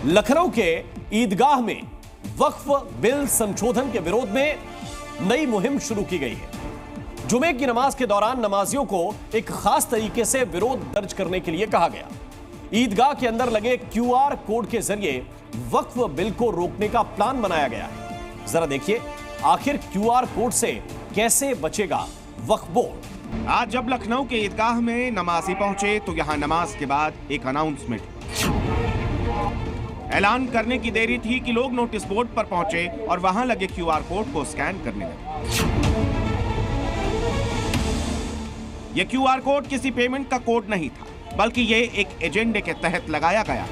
लखनऊ के ईदगाह में वक्फ बिल संशोधन के विरोध में नई मुहिम शुरू की गई है। जुमे की नमाज के दौरान नमाजियों को एक खास तरीके से विरोध दर्ज करने के लिए कहा गया। ईदगाह के अंदर लगे QR कोड के जरिए वक्फ बिल को रोकने का प्लान बनाया गया है। जरा देखिए आखिर QR कोड से कैसे बचेगा वक्फ बोर्ड। आज जब लखनऊ के ईदगाह में नमाजी पहुंचे तो यहां नमाज के बाद एक अनाउंसमेंट ऐलान करने की देरी थी कि लोग नोटिस बोर्ड पर पहुंचे और वहां लगे QR कोड को स्कैन करने लगे। यह QR कोड किसी पेमेंट का कोड नहीं था, बल्कि यह एक एजेंडे के तहत लगाया गया।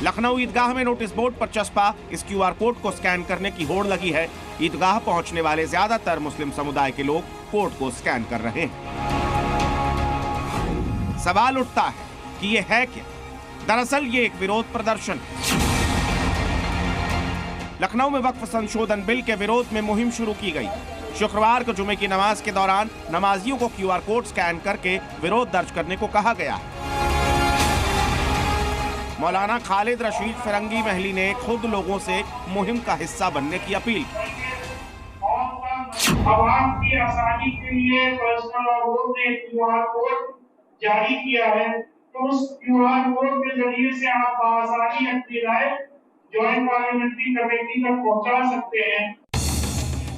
लखनऊ ईदगाह में नोटिस बोर्ड पर चस्पा इस QR कोड को स्कैन करने की होड़ लगी है। ईदगाह पहुंचने वाले ज्यादातर मुस्लिम समुदाय के लोग कोड को स्कैन कर रहे हैं। सवाल उठता है कि ये है क्या? दरअसल ये एक विरोध प्रदर्शन है। लखनऊ में वक्फ संशोधन बिल के विरोध में मुहिम शुरू की गई। शुक्रवार को जुमे की नमाज के दौरान नमाजियों को QR कोड स्कैन करके विरोध दर्ज करने को कहा गया है। मौलाना खालिद रशीद फिरंगी महली ने खुद लोगों से मुहिम का हिस्सा बनने की अपील की। आवाम की आसानी के लिए पर्सनल लॉ बोर्ड ने QR कोड जारी किया है, तो उस QR कोड के जरिए से आप आसानी अपनी राय ज्वाइंट पार्लियामेंट्री कमेटी तक पहुंचा सकते हैं।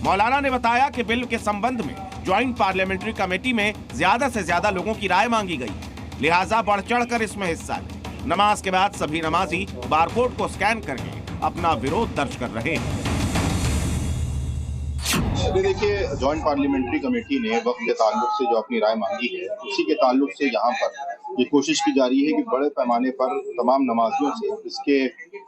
मौलाना ने बताया कि बिल के संबंध में ज्वाइंट पार्लियामेंट्री कमेटी में ज्यादा से ज्यादा लोगों की राय मांगी गई है, लिहाजा बढ़ चढ़कर इसमें हिस्सा लें। नमाज के बाद सभी नमाजी बारकोड को स्कैन करके अपना विरोध दर्ज कर रहे हैं। अभी देखिए, जॉइंट पार्लियामेंट्री कमेटी ने वक्त के ताल्लुक से जो अपनी राय मांगी है, उसी के ताल्लुक से यहाँ पर ये कोशिश की जा रही है कि बड़े पैमाने पर तमाम नमाजियों से इसके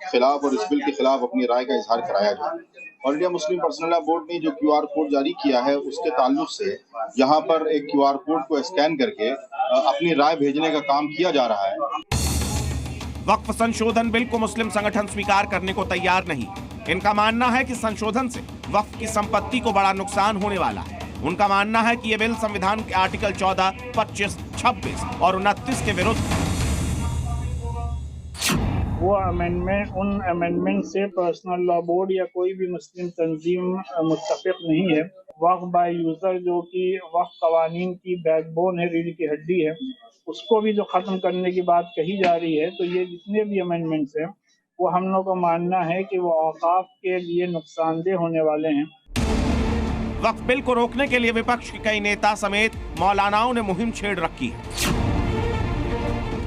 खिलाफ और इस बिल के खिलाफ अपनी राय का इजहार कराया जाए। और India Muslim personal law board ने जो QR कोड जारी किया है, उसके ताल्लुक से यहाँ पर एक QR कोड को स्कैन करके अपनी राय भेजने का काम किया जा रहा है। वक्फ संशोधन बिल को मुस्लिम संगठन स्वीकार करने को तैयार नहीं। इनका मानना है कि संशोधन से वक्फ की संपत्ति को बड़ा नुकसान होने वाला है। उनका मानना है कि यह बिल संविधान के आर्टिकल 14, 25, 26 और 29 के विरुद्ध। वो अमेंडमेंट, उन अमेंडमेंट से पर्सनल लॉ बोर्ड या कोई भी मुस्लिम तंजीम मुत्तफिक नहीं है। वक्फ बाय यूजर, जो कि वक्फ कवानीन की बैकबोन है, रीढ़ की हड्डी है, उसको भी जो खत्म करने की बात कही जा रही है, तो ये जितने भी अमेंडमेंट्स हैं वो हम लोग का मानना है कि वो औकाफ के लिए नुकसानदेह होने वाले हैं। वक्फ बिल को रोकने के लिए विपक्ष के कई नेता समेत मौलानाओं ने मुहिम छेड़ रखी है।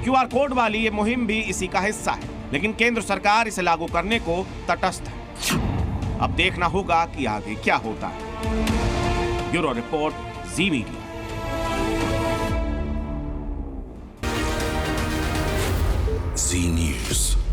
QR कोड वाली ये मुहिम भी इसी का हिस्सा है, लेकिन केंद्र सरकार इसे लागू करने को तटस्थ है। अब देखना होगा कि आगे क्या होता है। ब्यूरो रिपोर्ट, जी मीडिया। Z News.